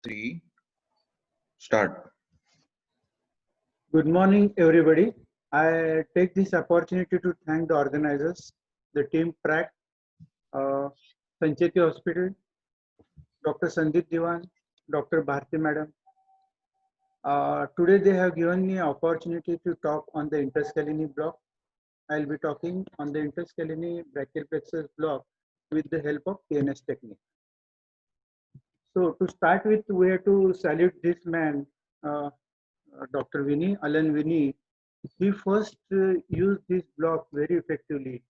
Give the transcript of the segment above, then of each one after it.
3, start. Good morning, everybody. I take this opportunity to thank the organizers, the team PRAC, uh, Sancheti Hospital, Dr. Sandeep Diwan, Dr. Bharti Madam. Today they have given me an opportunity to talk on the interscalene block. I'll be talking on the interscalene brachial plexus block with the help of PNS technique. So to start with, we have to salute this man, Dr. Vinny, Alan Vinny. He first used this block very effectively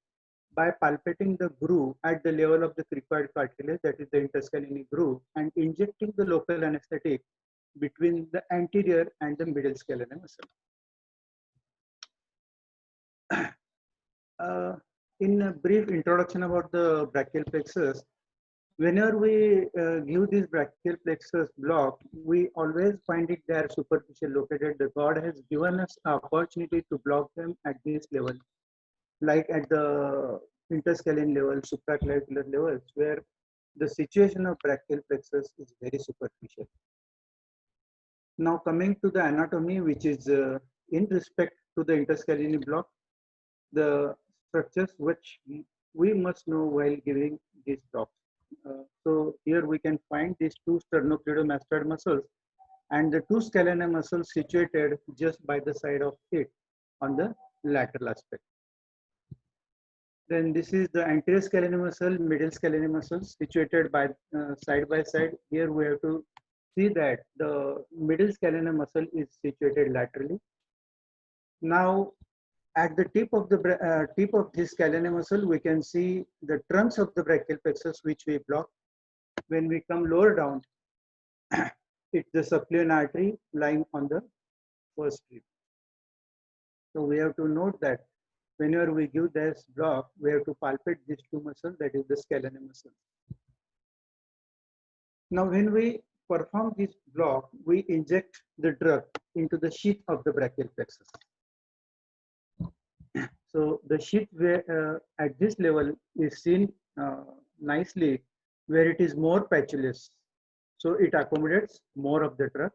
by palpating the groove at the level of the cricoid cartilage, that is the interscalene groove, and injecting the local anesthetic between the anterior and the middle scalene muscle. In a brief introduction about the brachial plexus, whenever we give this brachial plexus block, we always find it there superficial located. The God has given us the opportunity to block them at this level, like at the interscalene level, supraclavicular levels, where the situation of brachial plexus is very superficial. Now coming to the anatomy, which is in respect to the interscalene block, the structures which we must know while giving this block. So here we can find these two sternocleidomastoid muscles and the two scalene muscles situated just by the side of it on the lateral aspect. Then this is the anterior scalene muscle, middle scalene muscle situated by side by side. Here we have to see that the middle scalene muscle is situated laterally. Now at the tip of this scalene muscle, we can see the trunks of the brachial plexus which we block. When we come lower down, it's the subclavian artery lying on the first rib. So we have to note that whenever we give this block, we have to palpate these two muscles, that is the scalene muscle. Now when we perform this block, we inject the drug into the sheath of the brachial plexus. So the sheath at this level is seen nicely where it is more patulous. So it accommodates more of the drug.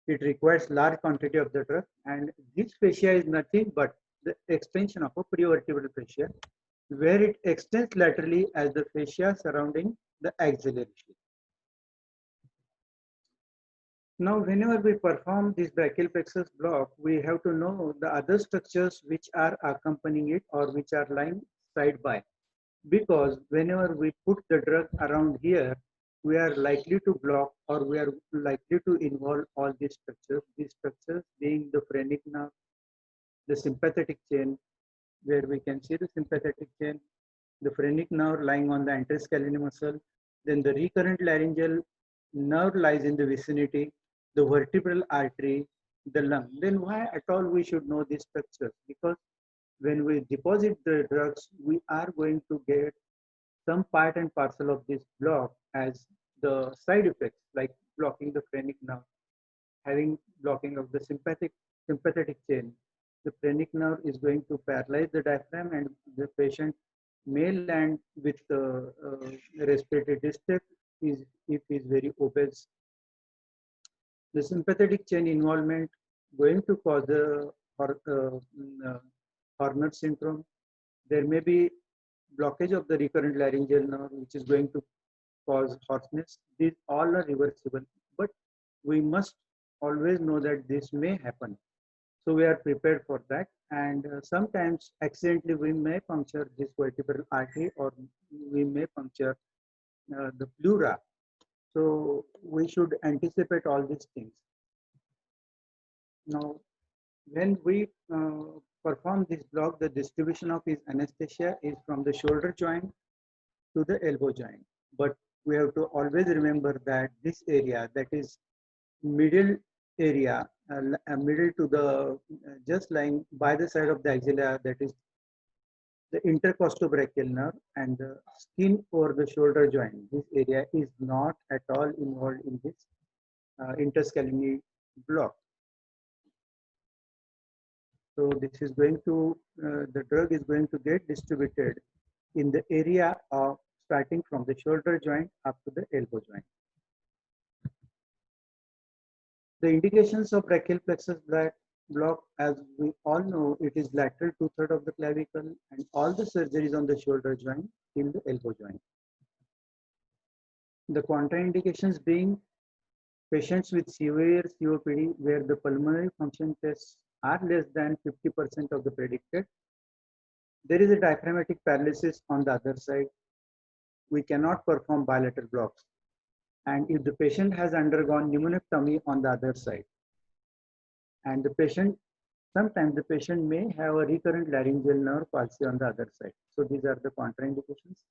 It requires large quantity of the drug, and this fascia is nothing but the extension of a prevertebral fascia, where it extends laterally as the fascia surrounding the axillary sheath. Now, whenever we perform this brachial plexus block, we have to know the other structures which are accompanying it or which are lying side by. Because whenever we put the drug around here, we are likely to block or we are likely to involve all these structures being the phrenic nerve, the sympathetic chain, where we can see the sympathetic chain, the phrenic nerve lying on the interscalene muscle, then the recurrent laryngeal nerve lies in the vicinity, the vertebral artery, the lung. Then why at all we should know these structures? Because when we deposit the drugs, we are going to get some part and parcel of this block as the side effects, like blocking the phrenic nerve, having blocking of the sympathetic chain. The phrenic nerve is going to paralyze the diaphragm, and the patient may land with respiratory distress if he is very obese. The sympathetic chain involvement going to cause the Horner syndrome. There may be blockage of the recurrent laryngeal nerve, which is going to cause hoarseness. These all are reversible, but we must always know that this may happen. So we are prepared for that. And sometimes accidentally we may puncture this vertebral artery, or we may puncture the pleura. So we should anticipate all these things. Now, when we perform this block, the distribution of his anesthesia is from the shoulder joint to the elbow joint. But we have to always remember that this area, that is middle area, middle to the just lying by the side of the axilla, that is the intercostobrachial nerve and the skin over the shoulder joint. This area is not at all involved in this interscalene block. So this is going to, the drug is going to get distributed in the area of starting from the shoulder joint up to the elbow joint. The indications of brachial plexus block, as we all know, it is lateral 2/3 of the clavicle and all the surgeries on the shoulder joint till the elbow joint. The contraindications being patients with severe COPD where the pulmonary function tests are less than 50% of the predicted. There is a diaphragmatic paralysis on the other side. We cannot perform bilateral blocks. And if the patient has undergone pneumonectomy on the other side, and sometimes the patient may have a recurrent laryngeal nerve palsy on the other side. So these are the contraindications.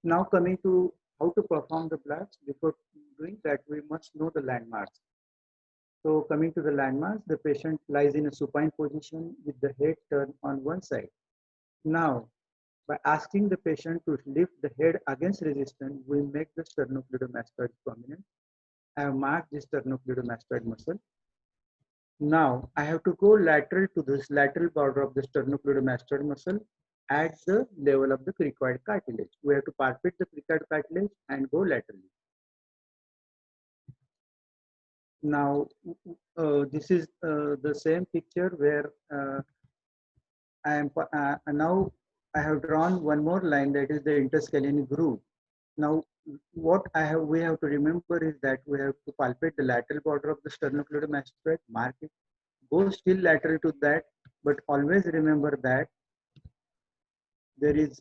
Now coming to how to perform the blocks, before doing that, we must know the landmarks. So coming to the landmarks, the patient lies in a supine position with the head turned on one side. Now, by asking the patient to lift the head against resistance, we make the sternocleidomastoid prominent. I have marked this sternocleidomastoid muscle. Now, I have to go lateral to this lateral border of the sternocleidomastoid muscle at the level of the cricoid cartilage. We have to palpate the cricoid cartilage and go laterally. Now, this is the same picture where now I have drawn one more line, that is the interscalene groove. Now, what we have to remember is that we have to palpate the lateral border of the sternocleidomastoid, mark it, go still lateral to that, but always remember that there is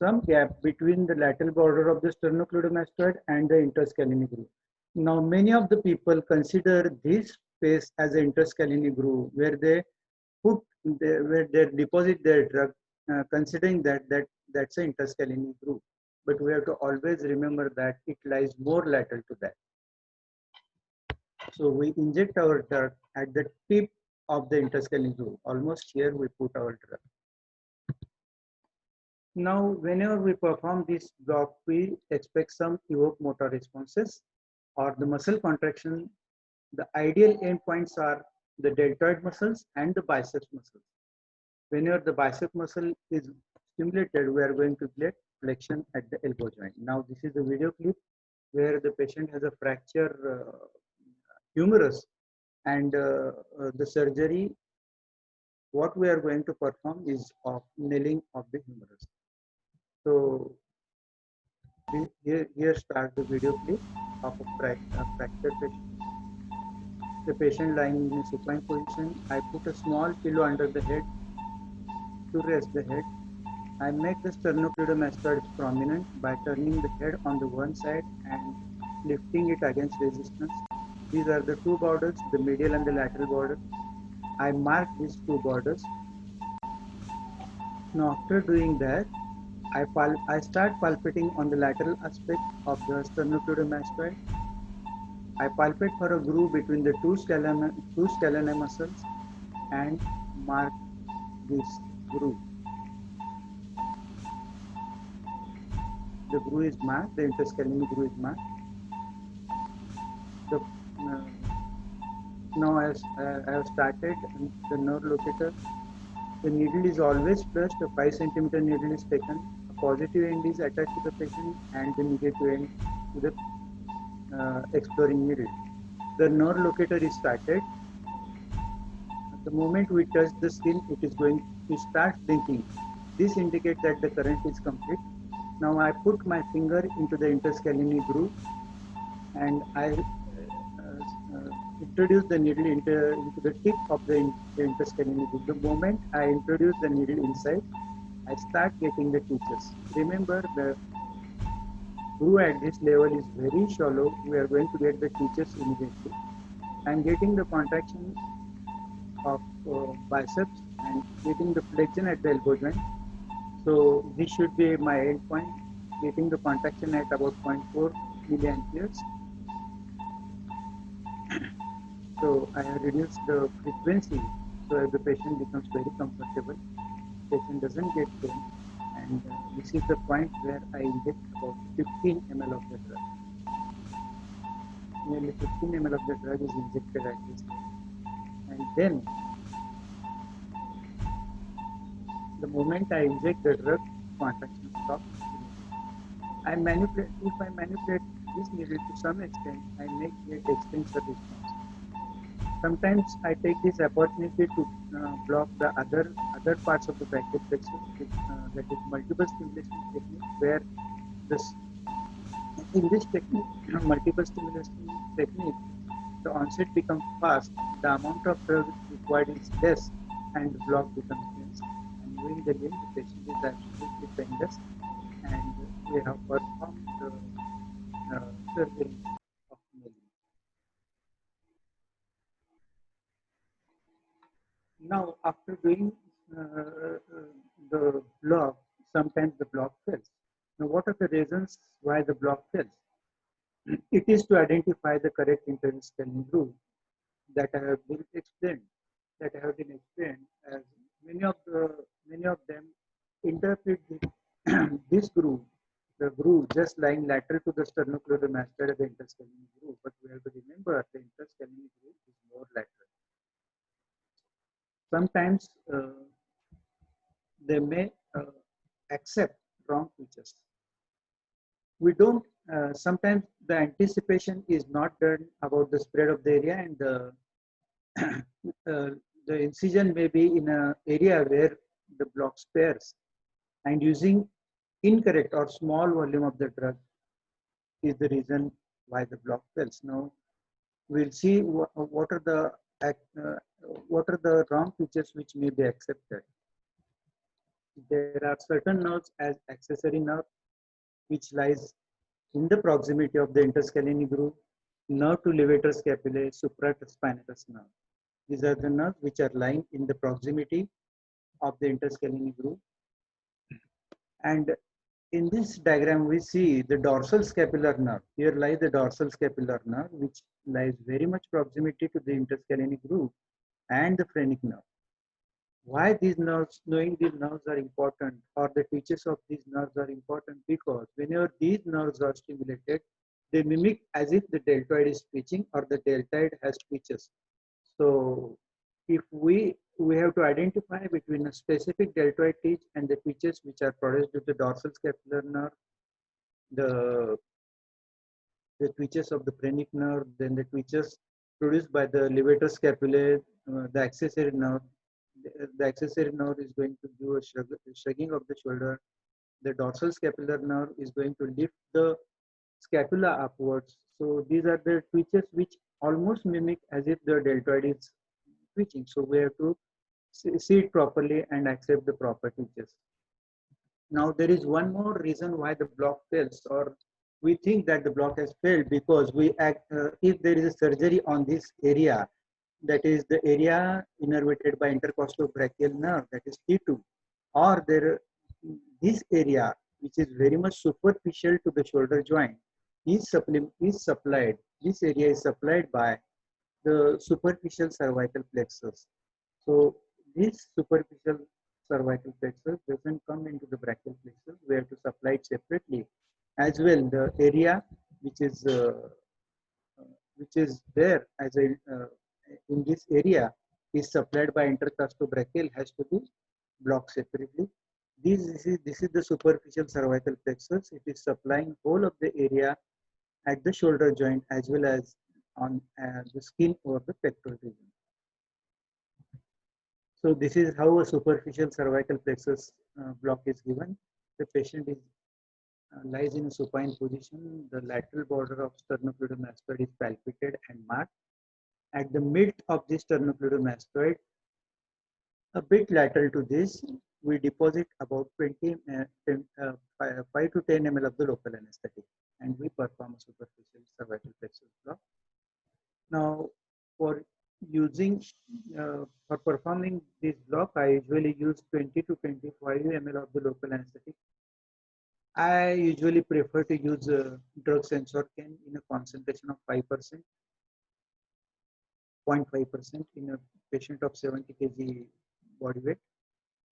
some gap between the lateral border of the sternocleidomastoid and the interscalene groove. Now, many of the people consider this space as an interscalene groove where they deposit their drug, considering that's an interscalene groove. But we have to always remember that it lies more lateral to that. So we inject our drug at the tip of the interscalene groove. Almost here we put our drug. Now, whenever we perform this block, we expect some evoked motor responses or the muscle contraction. The ideal endpoints are the deltoid muscles and the biceps muscles. Whenever the bicep muscle is stimulated, we are going to get flexion at the elbow joint. Now, this is a video clip where the patient has a fracture humerus, and the surgery, what we are going to perform is of nailing of the humerus. So here starts the video clip of a fractured patient. The patient lying in a supine position. I put a small pillow under the head to rest the head. I make the sternocleidomastoid prominent by turning the head on the one side and lifting it against resistance. These are the two borders, the medial and the lateral border. I mark these two borders. Now, after doing that, I start palpating on the lateral aspect of the sternocleidomastoid. I palpate for a groove between the two scalene muscles and mark this groove. The groove is marked, the interscalene groove is marked. Now I have started the nerve locator. The needle is always flushed, a 5 centimeter needle is taken. A positive end is attached to the patient and the negative end to the exploring needle. The nerve locator is started. At the moment we touch the skin, it is going to start blinking. This indicates that the current is complete. Now I put my finger into the interscalene groove and I introduce the needle into the tip of the interscalene groove. The moment I introduce the needle inside, I start getting the teachers. Remember, the groove at this level is very shallow. We are going to get the teachers immediately. I am getting the contraction of biceps and getting the flexion at the elbow joint. So this should be my end point, getting the contraction at about 0.4 milliamperes. So I have reduced the frequency so that the patient becomes very comfortable. Patient doesn't get pain, and this is the point where I inject about 15 ml of the drug. Nearly 15 ml of the drug is injected at this level. And then the moment I inject the drug, contraction stops. If I manipulate this needed to some extent, I may get extensor response. Sometimes I take this opportunity to block the other parts of the brachial plexus, that is multiple stimulation technique, where this in this technique, multiple stimulation technique, the onset becomes fast, the amount of drug required is less, and the block becomes dense. And during the end, the patient is absolutely painless, and we have performed the surgery of nailing. Now, after doing the block, sometimes the block fails. Now, what are the reasons why the block fails? It is to identify the correct interscalene groove that I have been explained. As many of them interpret this groove, the groove just lying lateral to the sternocleidomastoid of the interscalene groove. But we have to remember the interscalene groove is more lateral. Sometimes they may accept wrong features. We don't, sometimes the anticipation is not done about the spread of the area, and the incision may be in an area where the block spares, and using incorrect or small volume of the drug is the reason why the block fails. Now we'll see what are the wrong features which may be accepted. There are certain nerves as accessory nerve which lies in the proximity of the interscalene groove, nerve to levator scapulae, supraspinatus nerve. These are the nerves which are lying in the proximity of the interscalene groove. And in this diagram, we see the dorsal scapular nerve. Here lies the dorsal scapular nerve, which lies very much proximity to the interscalene groove and the phrenic nerve. Why these nerves, knowing these nerves are important, or the features of these nerves are important, because whenever these nerves are stimulated, they mimic as if the deltoid is twitching or the deltoid has twitches. So if we have to identify between a specific deltoid twitch and the twitches which are produced due to dorsal scapular nerve, the twitches of the phrenic nerve, then the twitches produced by the levator scapulae, the accessory nerve. The accessory nerve is going to do a shrugging of the shoulder. The dorsal scapular nerve is going to lift the scapula upwards. So these are the twitches which almost mimic as if the deltoid is twitching. So we have to see it properly and accept the proper twitches. Now there is one more reason why the block fails, or we think that the block has failed, because if there is a surgery on this area, that is the area innervated by intercostal brachial nerve, that is T2, or this area which is very much superficial to the shoulder joint is supplied. This area is supplied by the superficial cervical plexus. So this superficial cervical plexus doesn't come into the brachial plexus. We have to supply it separately. As well, the area which is there as a in this area is supplied by intercostobrachial has to be blocked separately. This is the superficial cervical plexus. It is supplying whole of the area at the shoulder joint as well as on the skin over the pectoral region. So this is how a superficial cervical plexus block is given. The patient is lies in a supine position. The lateral border of sternocleidomastoid is palpated and marked. At the mid of the sternocleidomastoid, a bit lateral to this, we deposit about 5 to 10 ml of the local anesthetic, and we perform a superficial cervical plexus block. Now, for performing this block, I usually use 20 to 25 ml of the local anesthetic. I usually prefer to use drug sensorcan in a concentration of 5%, 0.5% in a patient of 70 kg body weight.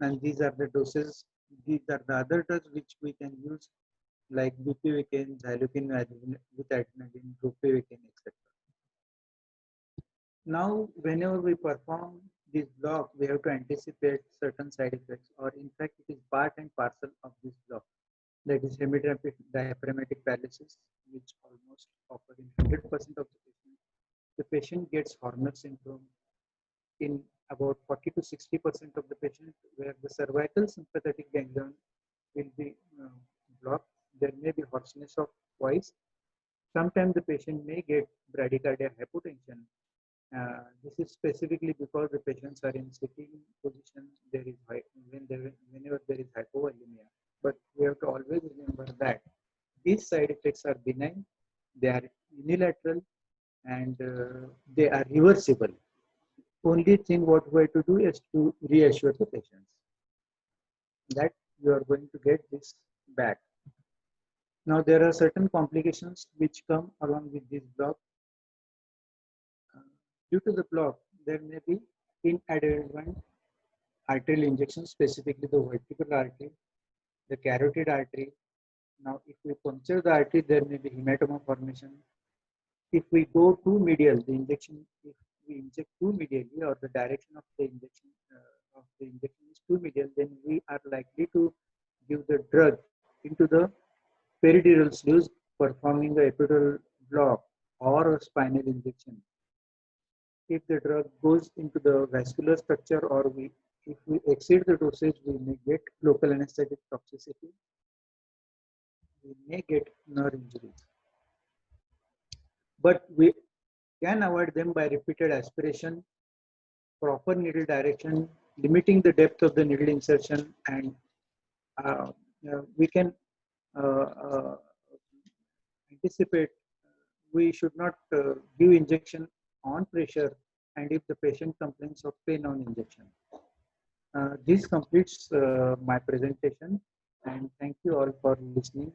And these are the doses. These are the other drugs which we can use, like bupivacaine, xylopine with adrenaline, ropivacaine, etc. Now, whenever we perform this block, we have to anticipate certain side effects, or in fact, it is part and parcel of this block. that is hemidiaphragmatic diaphragmatic paralysis, which almost occur in 100% of the patients. The patient gets Horner syndrome in about 40 to 60% of the patients, where the cervical sympathetic ganglion will be blocked. There may be hoarseness of voice. Sometimes the patient may get bradycardia hypotension. This is specifically because the patients are in sitting position. There is whenever there is hypovolemia. But we have to always remember that these side effects are benign, they are unilateral, and they are reversible. Only thing what we have to do is to reassure the patients that you are going to get this back. Now there are certain complications which come along with this block. Due to the block, there may be inadvertent arterial injection, specifically the vertebral artery, the carotid artery. Now, if we puncture the artery, there may be hematoma formation. If we go too medial, the injection, if we inject too medially, or the direction of the injection is too medial, then we are likely to give the drug into the peridural sleeves, performing a epidural block or a spinal injection. If the drug goes into the vascular structure, or if we exceed the dosage, we may get local anesthetic toxicity. We may get nerve injuries. But we can avoid them by repeated aspiration, proper needle direction, limiting the depth of the needle insertion, and we can anticipate. We should not give injection on pressure, and if the patient complains of pain on injection. This completes my presentation, and thank you all for listening.